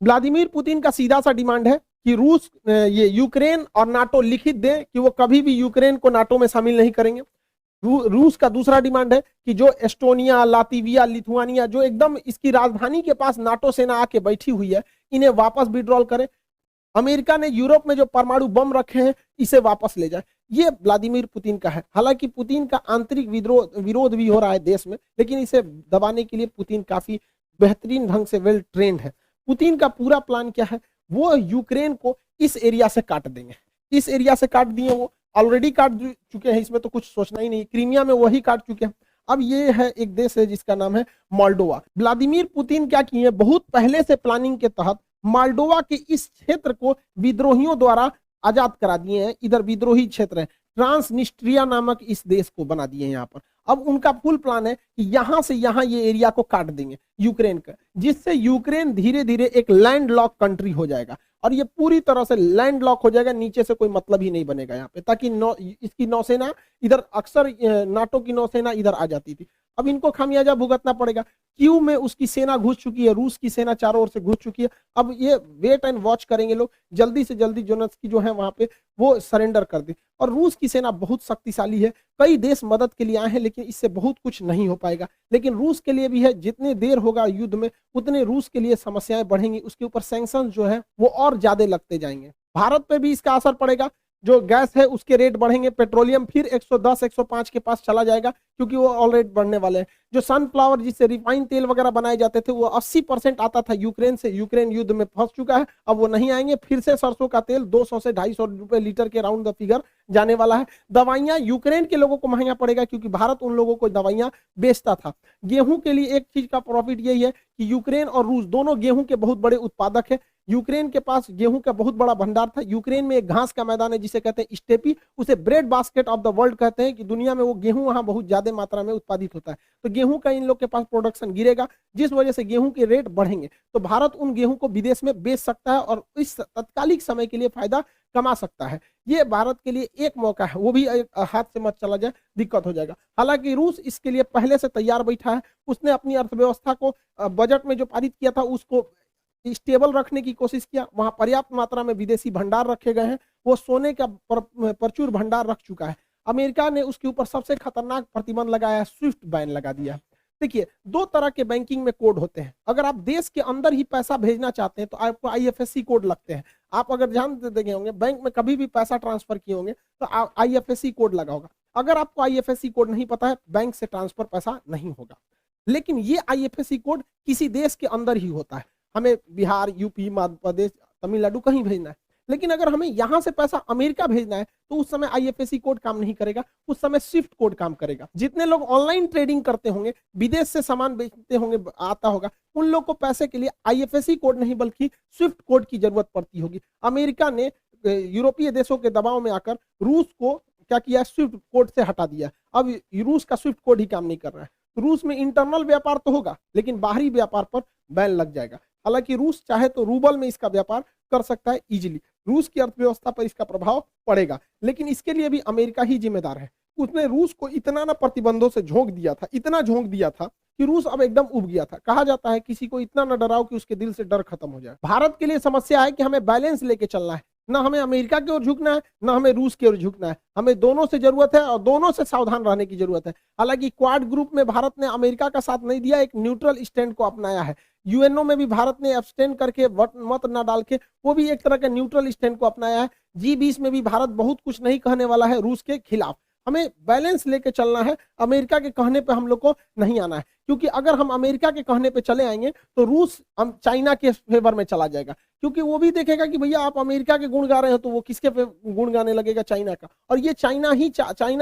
Vladimir Putin का सीधा सा डिमांड है कि रूस ये यूक्रेन और नाटो लिखित दे कि वो कभी भी यूक्रेन को नाटो में शामिल नहीं करेंगे। रूस का दूसरा डिमांड है कि जो एस्टोनिया, लातविया, लिथुआनिया जो एकदम इसकी राजधानी के पास नाटो सेना आके बैठी हुई है, इन्हें वापस विड्रॉल करें। अमेरिका ने यूरोप में जो परमाणु बम रखे हैं इसे वापस ले जाए। ये व्लादिमीर पुतिन का है। हालांकि पुतिन का आंतरिक विरोध भी हो रहा है देश में, लेकिन इसे दबाने के लिए पुतिन काफी बेहतरीन ढंग से वेल ट्रेंड है। पुतिन का पूरा प्लान क्या है, वो यूक्रेन को इस एरिया से काट देंगे। इस एरिया से काट दिए, वो ऑलरेडी काट चुके हैं, इसमें तो कुछ सोचना ही नहीं। क्रीमिया में वही काट चुके हैं। अब ये है एक देश है जिसका नाम है मोल्डोवा। व्लादिमीर पुतिन क्या किए, बहुत पहले से प्लानिंग के तहत मोल्डोवा के इस क्षेत्र को विद्रोहियों द्वारा आजाद करा दिए हैं। इधर विद्रोही क्षेत्र है, ट्रांसनिस्ट्रिया नामक इस देश को बना दिए हैं यहाँ पर। अब उनका फुल प्लान है कि यहां से यहां ये एरिया को काट देंगे यूक्रेन का, जिससे यूक्रेन धीरे धीरे एक लैंड लॉक कंट्री हो जाएगा और ये पूरी तरह से लैंड लॉक हो जाएगा। नीचे से कोई मतलब ही नहीं बनेगा यहाँ पे, ताकि इसकी नौसेना इधर, अक्सर नाटो की नौसेना इधर आ जाती थी। अब इनको खामियाजा भुगतना पड़ेगा। क्यू में उसकी सेना घुस चुकी है, रूस की सेना चारों ओर से घुस चुकी है। अब ये वेट एंड वॉच करेंगे लोग, जल्दी से जल्दी जोनेस्की जो है वहां पे वो सरेंडर कर दे। और रूस की सेना बहुत शक्तिशाली है, कई देश मदद के लिए आए हैं, लेकिन इससे बहुत कुछ नहीं हो पाएगा। लेकिन रूस के लिए भी है, जितने देर होगा युद्ध में उतने रूस के लिए समस्याएं बढ़ेंगी, उसके ऊपर सैंक्शन जो है वो और ज्यादा लगते जाएंगे। भारत पे भी इसका असर पड़ेगा, जो गैस है उसके रेट बढ़ेंगे, पेट्रोलियम फिर 110-105 के पास चला जाएगा क्योंकि वो ऑलरेडी बढ़ने वाले हैं। जो सनफ्लावर जिससे रिफाइंड तेल वगैरह बनाए जाते थे वो 80% आता था यूक्रेन से, यूक्रेन युद्ध में फंस चुका है, अब वो नहीं आएंगे। फिर से सरसों का तेल 200 से 250 रुपए लीटर के राउंड द फिगर जाने वाला है। दवाइयां यूक्रेन के लोगों को महंगा पड़ेगा क्योंकि भारत उन लोगों को दवाइयां बेचता था। गेहूं के लिए एक चीज का प्रॉफिट यही है कि यूक्रेन और रूस दोनों गेहूं के बहुत बड़े उत्पादक है। यूक्रेन के पास गेहूं का बहुत बड़ा भंडार था। यूक्रेन में एक घास का मैदान है जिसे कहते हैं स्टेपी, उसे bread basket of the world कहते हैं कि दुनिया में वो गेहूं वहां बहुत ज्यादा मात्रा में उत्पादित होता है। तो गेहूं का इन लोग के पास प्रोडक्शन गिरेगा, जिस वजह से गेहूं के रेट बढ़ेंगे। तो भारत उन गेहूं को विदेश में बेच सकता है और इस तत्कालिक समय के लिए फायदा कमा सकता है। ये भारत के लिए एक मौका है, वो भी हाथ से मत चला जाए, दिक्कत हो जाएगा। हालांकि रूस इसके लिए पहले से तैयार बैठा है। उसने अपनी अर्थव्यवस्था को बजट में जो पारित किया था उसको स्टेबल रखने की कोशिश किया। वहां पर्याप्त मात्रा में विदेशी भंडार रखे गए हैं, वो सोने का प्रचुर भंडार रख चुका है। अमेरिका ने उसके ऊपर सबसे खतरनाक प्रतिबंध लगाया है, स्विफ्ट बैन लगा दिया। देखिए, दो तरह के बैंकिंग में कोड होते हैं। अगर आप देश के अंदर ही पैसा भेजना चाहते हैं तो आपको आईएफएससी कोड लगते हैं। आप अगर ध्यान देखे होंगे, बैंक में कभी भी पैसा ट्रांसफर किए होंगे तो आईएफएससी कोड लगा होगा। अगर आपको आईएफएससी कोड नहीं पता है, बैंक से ट्रांसफर पैसा नहीं होगा। लेकिन ये आईएफएससी कोड किसी देश के अंदर ही होता है। हमें बिहार, यूपी, मध्य प्रदेश, तमिलनाडु कहीं भेजना है, लेकिन अगर हमें यहां से पैसा अमेरिका भेजना है तो उस समय आईएफएससी कोड काम नहीं करेगा, उस समय स्विफ्ट कोड काम करेगा। जितने लोग ऑनलाइन ट्रेडिंग करते होंगे, विदेश से सामान बेचते होंगे, आता होगा, उन लोग को पैसे के लिए आईएफएससी कोड नहीं बल्कि स्विफ्ट कोड की जरूरत पड़ती होगी। अमेरिका ने यूरोपीय देशों के दबाव में आकर रूस को क्या किया, स्विफ्ट कोड से हटा दिया। अब रूस का स्विफ्ट कोड ही काम नहीं कर रहा है। रूस में इंटरनल व्यापार तो होगा, लेकिन बाहरी व्यापार पर बैन लग जाएगा। हालांकि रूस चाहे तो रूबल में इसका व्यापार कर सकता है इजीली। रूस की अर्थव्यवस्था पर इसका प्रभाव पड़ेगा, लेकिन इसके लिए भी अमेरिका ही जिम्मेदार है। उसने रूस को इतना ना प्रतिबंधों से झोंक दिया था, इतना झोंक दिया था कि रूस अब एकदम उब गया था। कहा जाता है किसी को इतना न डराओ कि उसके दिल से डर खत्म हो जाए। भारत के लिए समस्या है कि हमें बैलेंस लेके चलना है, ना हमें अमेरिका की ओर झुकना है, ना हमें रूस की ओर झुकना है। हमें दोनों से जरूरत है और दोनों से सावधान रहने की जरूरत है। हालांकि क्वाड ग्रुप में भारत ने अमेरिका का साथ नहीं दिया, एक न्यूट्रल स्टैंड को अपनाया है। यूएनओ में भी भारत ने एब्सटेन करके, मत ना डाल के, वो भी एक तरह का न्यूट्रल स्टैंड को अपनाया है। G20 में भी भारत बहुत कुछ नहीं कहने वाला है रूस के खिलाफ। हमें बैलेंस लेके चलना है, अमेरिका के कहने पे हम लोग को नहीं आना है, क्योंकि अगर हम अमेरिका के कहने पे चले आएंगे तो रूस चाइना के फेवर में चला जाएगा, क्योंकि वो भी देखेगा कि भैया आप अमेरिका के गुण गा रहे हो तो वो किसके गुण गाने लगेगा, चाइना का। और ये चाइना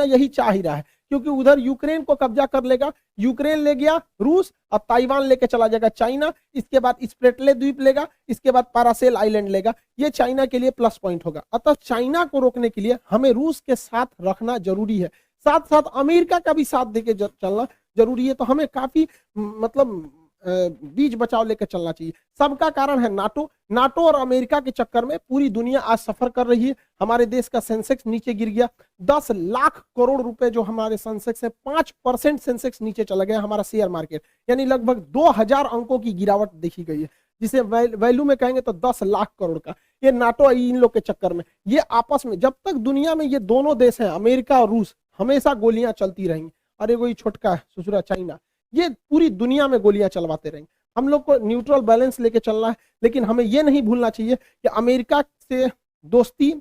यही चाह ही रहा है, क्योंकि उधर यूक्रेन को कब्जा कर लेगा, यूक्रेन ले गया रूस, अब ताइवान लेके चला जाएगा चाइना, इसके बाद स्प्रेटले द्वीप लेगा, इसके बाद पैरासेल आइलैंड लेगा। ये चाइना के लिए प्लस पॉइंट होगा। अतः चाइना को रोकने के लिए हमें रूस के साथ रखना जरूरी है, साथ साथ अमेरिका का भी साथ देके चलना जरूरी है। तो हमें काफी मतलब बीच बचाव लेकर चलना चाहिए। सबका कारण है नाटो और अमेरिका के चक्कर में पूरी दुनिया आज सफर कर रही है। हमारे देश का सेंसेक्स नीचे गिर गया, 10 लाख करोड़ रुपए जो हमारे सेंसेक्स है, 5% सेंसेक्स नीचे चला गया हमारा शेयर मार्केट, यानी लगभग 2000 अंकों की गिरावट देखी गई है। जिसे वैल्यू में कहेंगे तो 10 लाख करोड़ का। ये नाटो इन लोग के चक्कर में, ये आपस में, जब तक दुनिया में ये दोनों देश हैं अमेरिका और रूस, हमेशा गोलियां चलती रहेंगी। अरे वही छोटका ससुरा चाइना, ये पूरी दुनिया में गोलियां चलवाते रहेंगे। हम लोग को न्यूट्रल बैलेंस लेके चलना है, लेकिन हमें यह नहीं भूलना चाहिए कि अमेरिका से दोस्ती,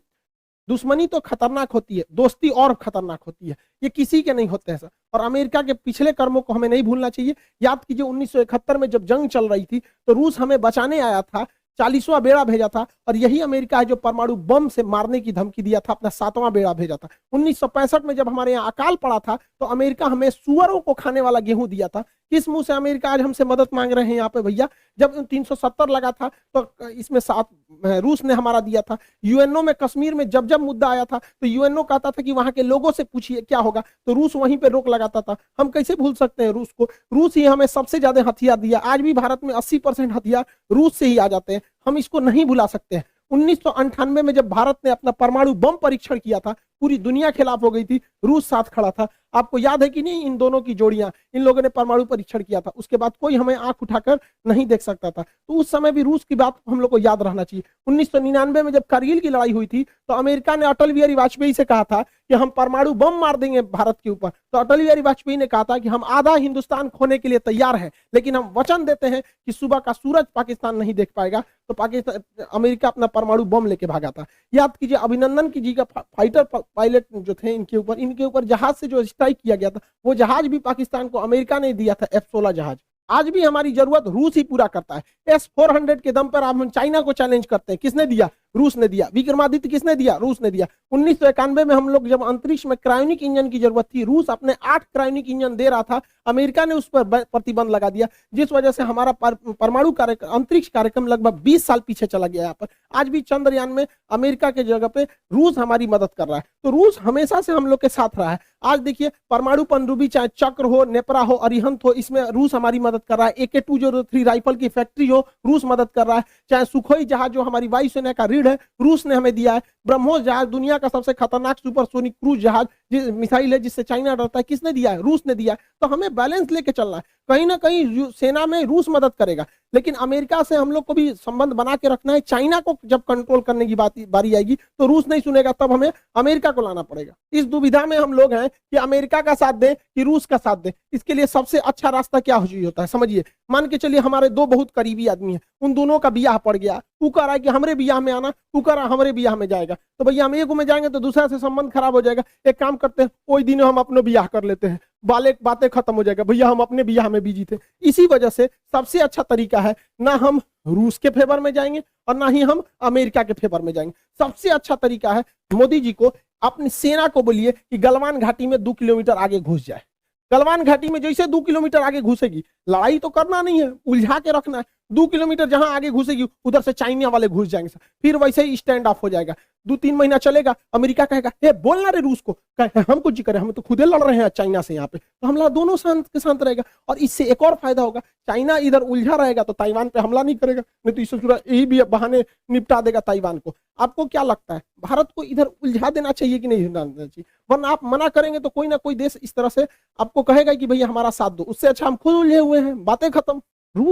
दुश्मनी तो खतरनाक होती है, दोस्ती और खतरनाक होती है, ये किसी के नहीं होते हैं सर। और अमेरिका के पिछले कर्मों को हमें नहीं भूलना चाहिए। याद कीजिए 1971 में जब जंग चल रही थी तो रूस हमें बचाने आया था, 40वां बेड़ा भेजा था, और यही अमेरिका है जो परमाणु बम से मारने की धमकी दिया था, अपना 7वां बेड़ा भेजा था। 1965 में जब हमारे यहाँ अकाल पड़ा था तो अमेरिका हमें सुअरों को खाने वाला गेहूं दिया था। किस मुंह से अमेरिका आज हमसे मदद मांग रहे हैं यहाँ पे भैया? जब 370 लगा था तो इसमें 7 रूस ने हमारा दिया था। यूएनओ में कश्मीर में जब जब मुद्दा आया था तो यूएनओ कहता था कि वहां के लोगों से पूछिए क्या होगा, तो रूस वहीं पे रोक लगाता था। हम कैसे भूल सकते हैं रूस को? रूस ही हमें सबसे ज्यादा हथियार दिया। आज भी भारत में 80% हथियार रूस से ही आ जाते हैं, हम इसको नहीं भुला सकते हैं। 1998 में जब भारत ने अपना परमाणु बम परीक्षण किया था, पूरी दुनिया खिलाफ हो गई थी, रूस साथ खड़ा था। आपको याद है कि नहीं इन दोनों की जोड़ियां? इन लोगों ने परमाणु परीक्षण किया था, उसके बाद कोई हमें आंख उठाकर नहीं देख सकता था। तो उस समय भी रूस की बात हम लोग को याद रहना चाहिए। 1999 में जब कारगिल की लड़ाई हुई थी तो अमेरिका ने अटल बिहारी वाजपेयी से कहा था कि हम परमाणु बम मार देंगे भारत के ऊपर। तो अटल बिहारी वाजपेयी ने कहा था कि हम आधा हिंदुस्तान खोने के लिए तैयार हैं, लेकिन हम वचन देते हैं कि सुबह का सूरज पाकिस्तान नहीं देख पाएगा। तो पाकिस्तान, अमेरिका अपना परमाणु बम लेके भागा था। याद कीजिए अभिनंदन की जी का फाइटर पायलट जो थे, इनके ऊपर जहाज से जो स्ट्राइक किया गया था, वो जहाज भी पाकिस्तान को अमेरिका ने दिया था, F-16 जहाज। आज भी हमारी जरूरत रूस ही पूरा करता है। S-400 के दम पर हम चाइना को चैलेंज करते हैं, किसने दिया? रूस ने दिया। विक्रमादित्य किसने दिया? रूस ने दिया। 1991 में हम लोग जब अंतरिक्ष में क्रायोनिक इंजन की जरूरत थी, रूस अपने 8 क्रायोनिक इंजन दे रहा था, अमेरिका ने उस पर प्रतिबंध लगा दिया, जिस वजह से हमारा परमाणु कार्यक्रम, अंतरिक्ष कार्यक्रम लगभग 20 साल पीछे चला गया। यहाँ पर आज भी चंद्रयान में अमेरिका के जगह पे रूस हमारी मदद कर रहा है। तो रूस हमेशा से हम लोग के साथ रहा है। आज देखिए परमाणु पनडुब्बी, चाहे चक्र हो, नेपरा हो, अरिहंत हो, इसमें रूस हमारी मदद कर रहा है। AK-203 राइफल की फैक्ट्री हो, रूस मदद कर रहा है। चाहे सुखोई जहाज जो हमारी वायुसेना का रीढ़ है, रूस ने हमें दिया है। ब्रह्मोस जहाज, दुनिया का सबसे खतरनाक सुपरसोनिक क्रूज जहाज, मिसाइल है जिससे चाइना डरता है, किसने दिया है? रूस ने दिया है। तो हमें बैलेंस लेके चलना है। कहीं ना कहीं सेना में रूस मदद करेगा, लेकिन अमेरिका से हम लोग को भी संबंध बना के रखना है। चाइना को जब कंट्रोल करने की बारी आएगी तो रूस नहीं सुनेगा, तब हमें अमेरिका को लाना पड़ेगा। इस दुविधा में हम लोग हैं कि अमेरिका का साथ दें कि रूस का साथ दें। इसके लिए सबसे अच्छा रास्ता क्या होता है समझिए। मान के चलिए हमारे 2 बहुत करीबी आदमी हैं, उन दोनों का बियाह पड़ गया, तू कह रहा है कि हमरे बियाह में आना, तू कह रहा है हमरे बियाह में जाएगा, तो भैया हम एक में जाएंगे तो दूसरा से संबंध खराब हो जाएगा। एक काम करते हैं, कोई दिन हम अपने बियाह कर लेते हैं, बातें खत्म हो जाएगा। भैया हम अपने बियाह में बिजी थे। इसी वजह से सबसे अच्छा तरीका है, ना हम रूस के फेवर में जाएंगे और ना ही हम अमेरिका के फेवर में जाएंगे। सबसे अच्छा तरीका है मोदी जी को अपनी सेना को बोलिए कि गलवान घाटी में 2 किलोमीटर आगे घुस जाए। गलवान घाटी में जैसे 2 किलोमीटर आगे घुसेगी, लड़ाई तो करना नहीं है, उलझा के रखना है। 2 किलोमीटर जहां आगे घुसेगी उधर से चाइना वाले घुस जाएंगे, फिर वैसे ही स्टैंड ऑफ हो जाएगा। 2-3 महीना चलेगा, अमेरिका कहेगा हे बोलना रे रूस को, हम कुछ करे, हम तो खुदे लड़ रहे हैं चाइना से यहाँ पे, तो हमला दोनों शांत के शांत रहेगा। और इससे एक और फायदा होगा, चाइना इधर उलझा रहेगा तो ताइवान पे हमला नहीं करेगा, नहीं तो इससे यही भी बहाने निपटा देगा ताइवान को। आपको क्या लगता है, भारत को इधर उलझा देना चाहिए कि नहीं देना चाहिए? वरना आप मना करेंगे तो कोई ना कोई देश इस तरह से आपको कहेगा कि भैया हमारा साथ दो। उससे अच्छा हम खुद उलझे हुए हैं, बातें खत्म।